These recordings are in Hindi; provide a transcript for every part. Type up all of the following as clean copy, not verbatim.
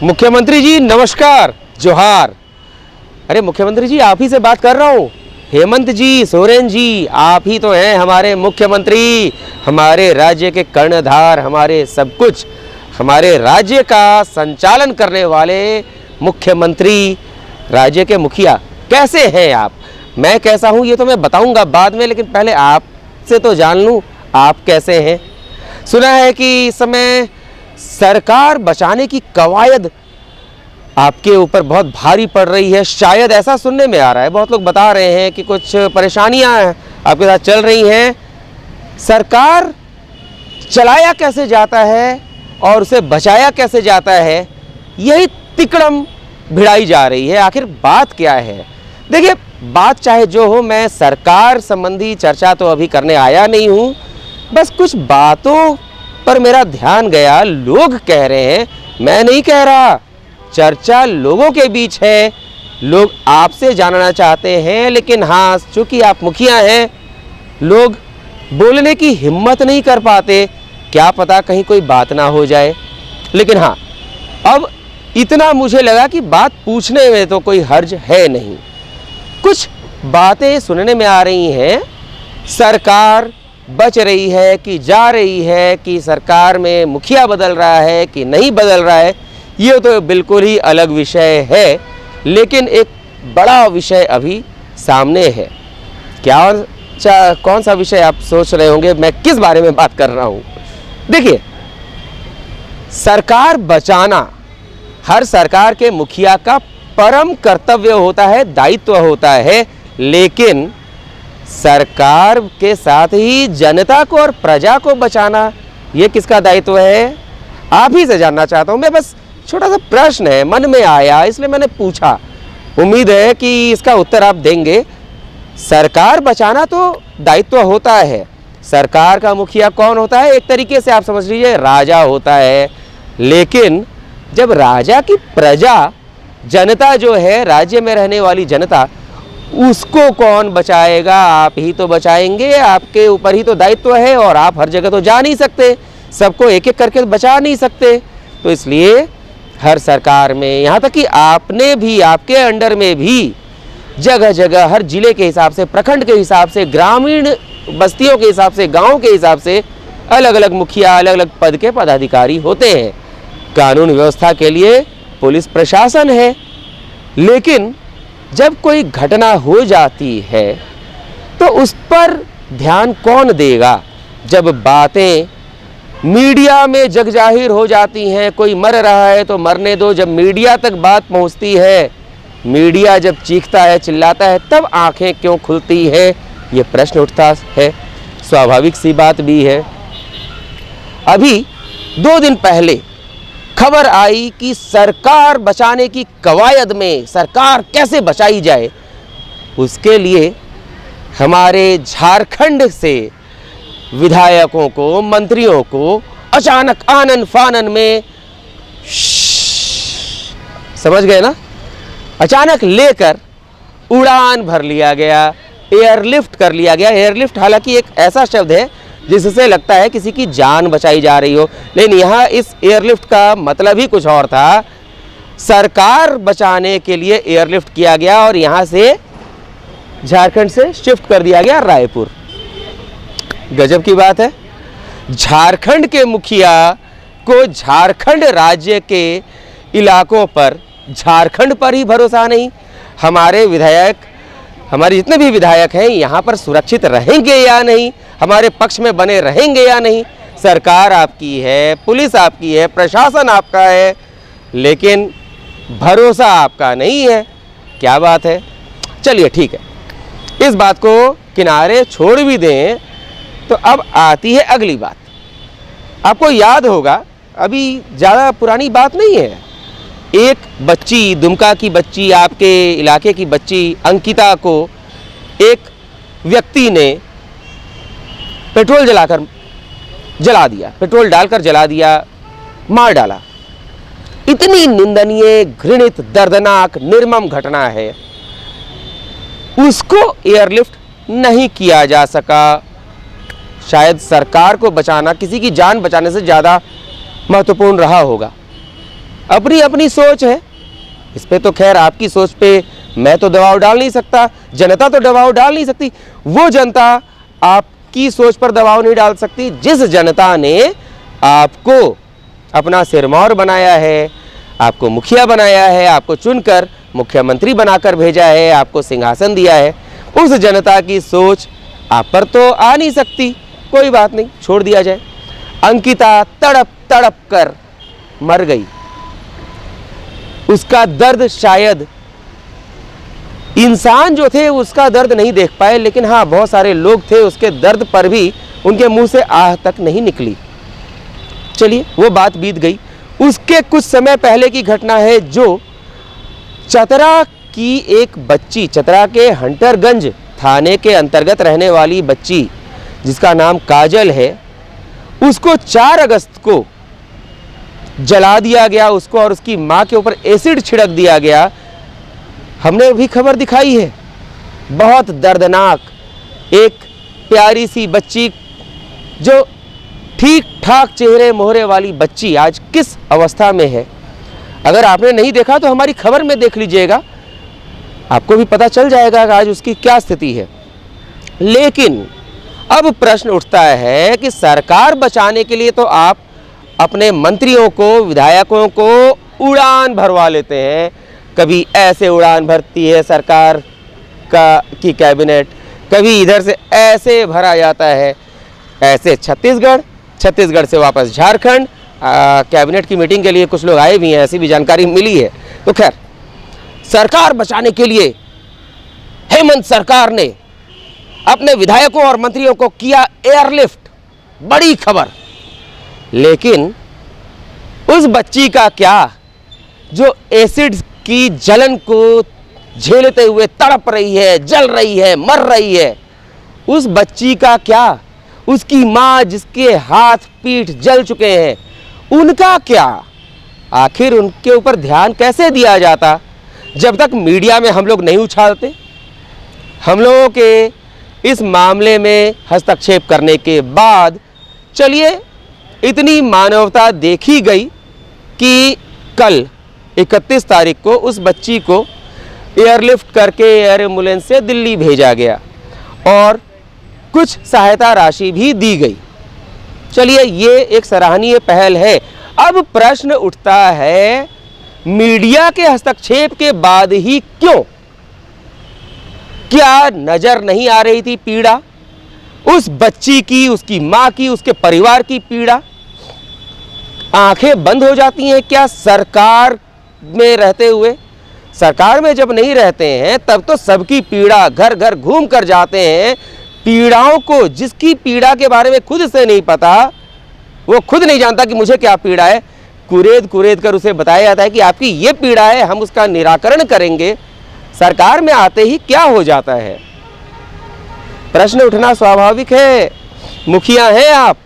मुख्यमंत्री जी नमस्कार, जोहार। अरे मुख्यमंत्री जी आप ही से बात कर रहा हूँ। हेमंत जी, सोरेन जी, आप ही तो हैं हमारे मुख्यमंत्री, हमारे राज्य के कर्णधार, हमारे सब कुछ, हमारे राज्य का संचालन करने वाले मुख्यमंत्री, राज्य के मुखिया। कैसे हैं आप? मैं कैसा हूँ ये तो मैं बताऊंगा बाद में, लेकिन पहले आपसे तो जान लूँ आप कैसे हैं। सुना है कि इस समय सरकार बचाने की कवायद आपके ऊपर बहुत भारी पड़ रही है, शायद ऐसा सुनने में आ रहा है। बहुत लोग बता रहे हैं कि कुछ परेशानियां आपके साथ चल रही हैं। सरकार चलाया कैसे जाता है और उसे बचाया कैसे जाता है, यही तिकड़म भिड़ाई जा रही है। आखिर बात क्या है? देखिए, बात चाहे जो हो, मैं सरकार संबंधी चर्चा तो अभी करने आया नहीं हूँ। बस कुछ बातों पर मेरा ध्यान गया। लोग कह रहे हैं, मैं नहीं कह रहा, चर्चा लोगों के बीच है, लोग आपसे जानना चाहते हैं। लेकिन हाँ, चूंकि आप मुखिया हैं, लोग बोलने की हिम्मत नहीं कर पाते, क्या पता कहीं कोई बात ना हो जाए। लेकिन हाँ, अब इतना मुझे लगा कि बात पूछने में तो कोई हर्ज है नहीं। कुछ बातें सुनने में आ रही हैं, सरकार बच रही है कि जा रही है, कि सरकार में मुखिया बदल रहा है कि नहीं बदल रहा है, ये तो बिल्कुल ही अलग विषय है। लेकिन एक बड़ा विषय अभी सामने है। कौन सा विषय आप सोच रहे होंगे मैं किस बारे में बात कर रहा हूँ? देखिए, सरकार बचाना हर सरकार के मुखिया का परम कर्तव्य होता है, दायित्व होता है। लेकिन सरकार के साथ ही जनता को और प्रजा को बचाना, ये किसका दायित्व है? आप ही से जानना चाहता हूँ मैं। बस छोटा सा प्रश्न है, मन में आया इसलिए मैंने पूछा। उम्मीद है कि इसका उत्तर आप देंगे। सरकार बचाना तो दायित्व होता है। सरकार का मुखिया कौन होता है? एक तरीके से आप समझ लीजिए राजा होता है। लेकिन जब राजा की प्रजा, जनता जो है, राज्य में रहने वाली जनता, उसको कौन बचाएगा? आप ही तो बचाएंगे, आपके ऊपर ही तो दायित्व है। और आप हर जगह तो जा नहीं सकते, सबको एक एक करके बचा नहीं सकते। तो इसलिए हर सरकार में, यहाँ तक कि आपने भी, आपके अंडर में भी जगह जगह हर जिले के हिसाब से, प्रखंड के हिसाब से, ग्रामीण बस्तियों के हिसाब से, गांव के हिसाब से अलग अलग मुखिया, अलग अलग पद के पदाधिकारी होते हैं। कानून व्यवस्था के लिए पुलिस प्रशासन है। लेकिन जब कोई घटना हो जाती है तो उस पर ध्यान कौन देगा? जब बातें मीडिया में जग जाहिर हो जाती हैं, कोई मर रहा है तो मरने दो, जब मीडिया तक बात पहुंचती है, मीडिया जब चीखता है, चिल्लाता है, तब आंखें क्यों खुलती हैं? ये प्रश्न उठता है। स्वाभाविक सी बात भी है। अभी 2 दिन पहले खबर आई कि सरकार बचाने की कवायद में, सरकार कैसे बचाई जाए, उसके लिए हमारे झारखंड से विधायकों को, मंत्रियों को अचानक आनन फानन में, समझ गए ना, अचानक लेकर उड़ान भर लिया गया, एयरलिफ्ट कर लिया गया। एयरलिफ्ट हालांकि एक ऐसा शब्द है जिससे लगता है किसी की जान बचाई जा रही हो, लेकिन यहाँ इस एयरलिफ्ट का मतलब ही कुछ और था। सरकार बचाने के लिए एयरलिफ्ट किया गया और यहाँ से, झारखंड से शिफ्ट कर दिया गया रायपुर। गजब की बात है। झारखंड के मुखिया को झारखंड राज्य के इलाकों पर, झारखंड पर ही भरोसा नहीं। हमारे विधायक, हमारे जितने भी विधायक हैं, यहाँ पर सुरक्षित रहेंगे या नहीं, हमारे पक्ष में बने रहेंगे या नहीं। सरकार आपकी है, पुलिस आपकी है, प्रशासन आपका है, लेकिन भरोसा आपका नहीं है। क्या बात है? चलिए ठीक है, इस बात को किनारे छोड़ भी दें। तो अब आती है अगली बात। आपको याद होगा, अभी ज़्यादा पुरानी बात नहीं है, एक बच्ची, दुमका की बच्ची, आपके इलाके की बच्ची अंकिता को एक व्यक्ति ने पेट्रोल जला दिया, पेट्रोल डालकर जला दिया, मार डाला। इतनी निंदनीय, घृणित, दर्दनाक, निर्मम घटना है। उसको एयरलिफ्ट नहीं किया जा सका। शायद सरकार को बचाना किसी की जान बचाने से ज़्यादा महत्वपूर्ण रहा होगा। अपनी अपनी सोच है। इस पे तो खैर आपकी सोच पे मैं तो दबाव डाल नहीं सकता, जनता तो दबाव डाल नहीं सकती। वो जनता आपकी सोच पर दबाव नहीं डाल सकती जिस जनता ने आपको अपना सिरमौर बनाया है, आपको मुखिया बनाया है, आपको चुनकर मुख्यमंत्री बनाकर भेजा है, आपको सिंहासन दिया है। उस जनता की सोच आप पर तो आ नहीं सकती। कोई बात नहीं, छोड़ दिया जाए। अंकिता तड़प तड़प कर मर गई। उसका दर्द शायद इंसान जो थे उसका दर्द नहीं देख पाए, लेकिन हाँ बहुत सारे लोग थे उसके दर्द पर भी उनके मुंह से आह तक नहीं निकली। चलिए वो बात बीत गई। उसके कुछ समय पहले की घटना है जो चतरा की एक बच्ची, चतरा के हंटरगंज थाने के अंतर्गत रहने वाली बच्ची जिसका नाम काजल है, उसको 4 अगस्त को जला दिया गया। उसको और उसकी मां के ऊपर एसिड छिड़क दिया गया। हमने भी खबर दिखाई है। बहुत दर्दनाक, एक प्यारी सी बच्ची, जो ठीक ठाक चेहरे मोहरे वाली बच्ची आज किस अवस्था में है। अगर आपने नहीं देखा तो हमारी खबर में देख लीजिएगा, आपको भी पता चल जाएगा कि आज उसकी क्या स्थिति है। लेकिन अब प्रश्न उठता है कि सरकार बचाने के लिए तो आप अपने मंत्रियों को, विधायकों को उड़ान भरवा लेते हैं। कभी ऐसे उड़ान भरती है सरकार की कैबिनेट, कभी इधर से ऐसे भरा जाता है, ऐसे छत्तीसगढ़ से वापस झारखंड। कैबिनेट की मीटिंग के लिए कुछ लोग आए भी हैं, ऐसी भी जानकारी मिली है। तो खैर, सरकार बचाने के लिए हेमंत सरकार ने अपने विधायकों और मंत्रियों को किया एयरलिफ्ट, बड़ी खबर। लेकिन उस बच्ची का क्या, जो एसिड की जलन को झेलते हुए तड़प रही है, जल रही है, मर रही है, उस बच्ची का क्या, उसकी मां जिसके हाथ पीठ जल चुके हैं, उनका क्या। आखिर उनके ऊपर ध्यान कैसे दिया जाता जब तक मीडिया में हम लोग नहीं उछालते। हम लोगों के इस मामले में हस्तक्षेप करने के बाद चलिए इतनी मानवता देखी गई कि कल 31 तारीख को उस बच्ची को एयरलिफ्ट करके एयर एम्बुलेंस से दिल्ली भेजा गया और कुछ सहायता राशि भी दी गई। चलिए ये एक सराहनीय पहल है। अब प्रश्न उठता है, मीडिया के हस्तक्षेप के बाद ही क्यों? क्या नजर नहीं आ रही थी पीड़ा उस बच्ची की, उसकी मां की, उसके परिवार की पीड़ा? आंखें बंद हो जाती हैं क्या सरकार में रहते हुए? सरकार में जब नहीं रहते हैं तब तो सबकी पीड़ा घर घर घूम कर जाते हैं। पीड़ाओं को, जिसकी पीड़ा के बारे में खुद से नहीं पता, वो खुद नहीं जानता कि मुझे क्या पीड़ा है, कुरेद कर उसे बताया जाता है कि आपकी ये पीड़ा है, हम उसका निराकरण करेंगे। सरकार में आते ही क्या हो जाता है? प्रश्न उठना स्वाभाविक है। मुखिया हैं आप।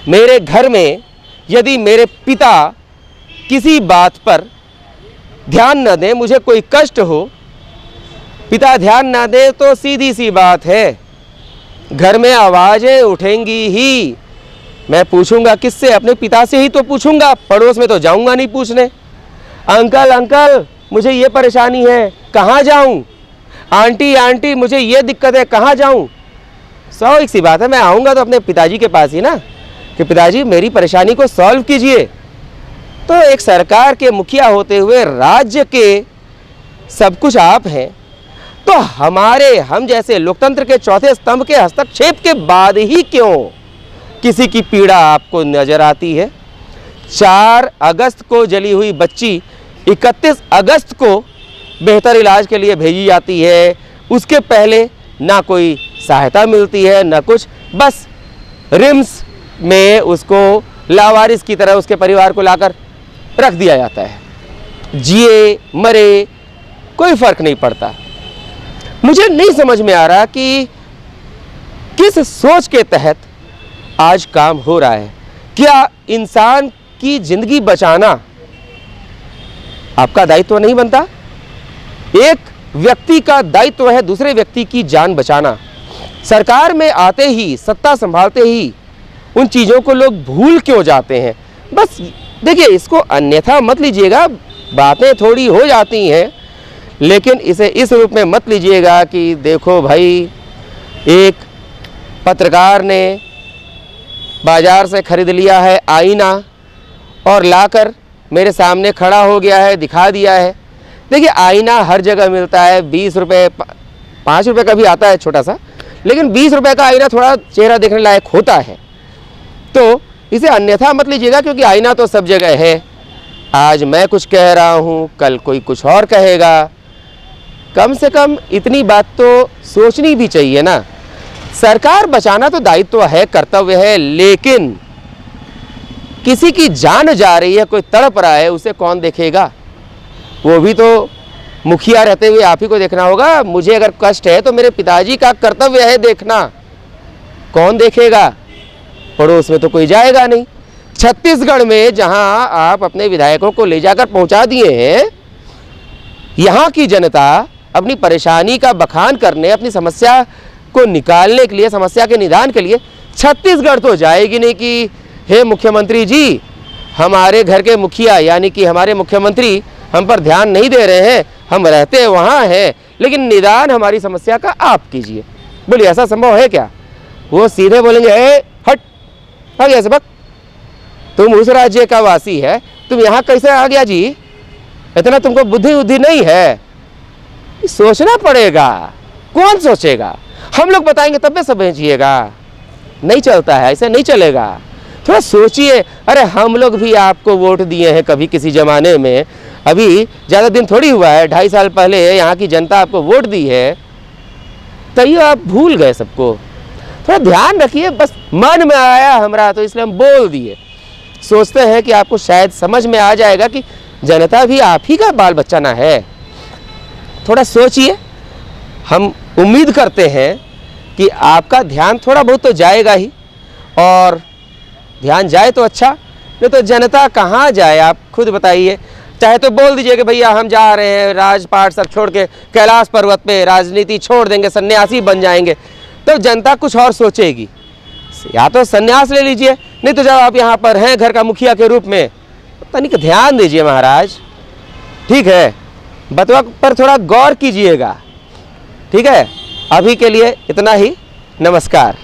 मेरे घर में यदि मेरे पिता किसी बात पर ध्यान न दें, मुझे कोई कष्ट हो, पिता ध्यान न दे, तो सीधी सी बात है, घर में आवाजें उठेंगी ही। मैं पूछूंगा किससे? अपने पिता से ही तो पूछूंगा, पड़ोस में तो जाऊंगा नहीं पूछने। अंकल मुझे ये परेशानी है, कहाँ जाऊं? आंटी मुझे ये दिक्कत है, कहाँ जाऊं? स्वाभाविक सी बात है, मैं आऊँगा तो अपने पिताजी के पास ही ना, कि पिताजी मेरी परेशानी को सॉल्व कीजिए। तो एक सरकार के मुखिया होते हुए राज्य के सब कुछ आप हैं, तो हम जैसे लोकतंत्र के चौथे स्तंभ के हस्तक्षेप के बाद ही क्यों किसी की पीड़ा आपको नजर आती है? 4 अगस्त को जली हुई बच्ची 31 अगस्त को बेहतर इलाज के लिए भेजी जाती है। उसके पहले ना कोई सहायता मिलती है, ना कुछ, बस रिम्स में उसको लावारिस की तरह उसके परिवार को लाकर रख दिया जाता है। जिए मरे कोई फर्क नहीं पड़ता। मुझे नहीं समझ में आ रहा कि किस सोच के तहत आज काम हो रहा है। क्या इंसान की जिंदगी बचाना आपका दायित्व नहीं बनता? एक व्यक्ति का दायित्व है दूसरे व्यक्ति की जान बचाना। सरकार में आते ही, सत्ता संभालते ही उन चीज़ों को लोग भूल क्यों जाते हैं? बस देखिए, इसको अन्यथा मत लीजिएगा, बातें थोड़ी हो जाती हैं, लेकिन इसे इस रूप में मत लीजिएगा कि देखो भाई, एक पत्रकार ने बाज़ार से ख़रीद लिया है आईना और लाकर मेरे सामने खड़ा हो गया है, दिखा दिया है। देखिए, आईना हर जगह मिलता है, 20 रुपये 5 रुपये का भी आता है छोटा सा, लेकिन 20 रुपये का आईना थोड़ा चेहरा देखने लायक होता है। तो इसे अन्यथा मत लीजिएगा, क्योंकि आईना तो सब जगह है। आज मैं कुछ कह रहा हूँ, कल कोई कुछ और कहेगा। कम से कम इतनी बात तो सोचनी भी चाहिए ना। सरकार बचाना तो दायित्व है, कर्तव्य है, लेकिन किसी की जान जा रही है, कोई तड़प रहा है, उसे कौन देखेगा? वो भी तो मुखिया रहते हुए आप ही को देखना होगा। मुझे अगर कष्ट है तो मेरे पिताजी का कर्तव्य है देखना, कौन देखेगा? पड़ोस में तो कोई जाएगा नहीं। छत्तीसगढ़ में जहां आप अपने विधायकों को ले जाकर पहुंचा दिए हैं, यहाँ की जनता अपनी परेशानी का बखान करने, अपनी समस्या को निकालने के लिए, समस्या के निदान के लिए छत्तीसगढ़ तो जाएगी नहीं कि हे मुख्यमंत्री जी, हमारे घर के मुखिया यानी कि हमारे मुख्यमंत्री हम पर ध्यान नहीं दे रहे हैं, हम रहते वहाँ हैं, लेकिन निदान हमारी समस्या का आप कीजिए। बोलिए, ऐसा संभव है क्या? वो सीधे बोलेंगे, हट आ गया सबक, तुम उस राज्य का वासी है, तुम यहाँ कैसे आ गया जी? इतना तुमको बुद्धि उद्धि नहीं है? सोचना पड़ेगा। कौन सोचेगा? हम लोग बताएंगे तब भी समझिएगा। नहीं चलता है, ऐसे नहीं चलेगा। थोड़ा सोचिए। अरे हम लोग भी आपको वोट दिए हैं कभी किसी ज़माने में, अभी ज़्यादा दिन थोड़ी हुआ है, 2.5 साल पहले यहाँ की जनता आपको वोट दी है, तो ये आप भूल गए सबको। थोड़ा ध्यान रखिए। बस मन में आया हमरा तो इसलिए हम बोल दिए। सोचते हैं कि आपको शायद समझ में आ जाएगा कि जनता भी आप ही का बाल बच्चा ना है। थोड़ा सोचिए। हम उम्मीद करते हैं कि आपका ध्यान थोड़ा बहुत तो जाएगा ही, और ध्यान जाए तो अच्छा, नहीं तो जनता कहाँ जाए आप खुद बताइए। चाहे तो बोल दीजिए कि भैया हम जा रहे हैं राजपाट सब छोड़ के कैलाश पर्वत पे, राजनीति छोड़ देंगे, सन्यासी बन जाएंगे, तो जनता कुछ और सोचेगी। या तो सन्यास ले लीजिए, नहीं तो जब आप यहाँ पर हैं घर का मुखिया के रूप में, तनिक ध्यान दीजिए महाराज। ठीक है, बतवा पर थोड़ा गौर कीजिएगा। ठीक है, अभी के लिए इतना ही। नमस्कार।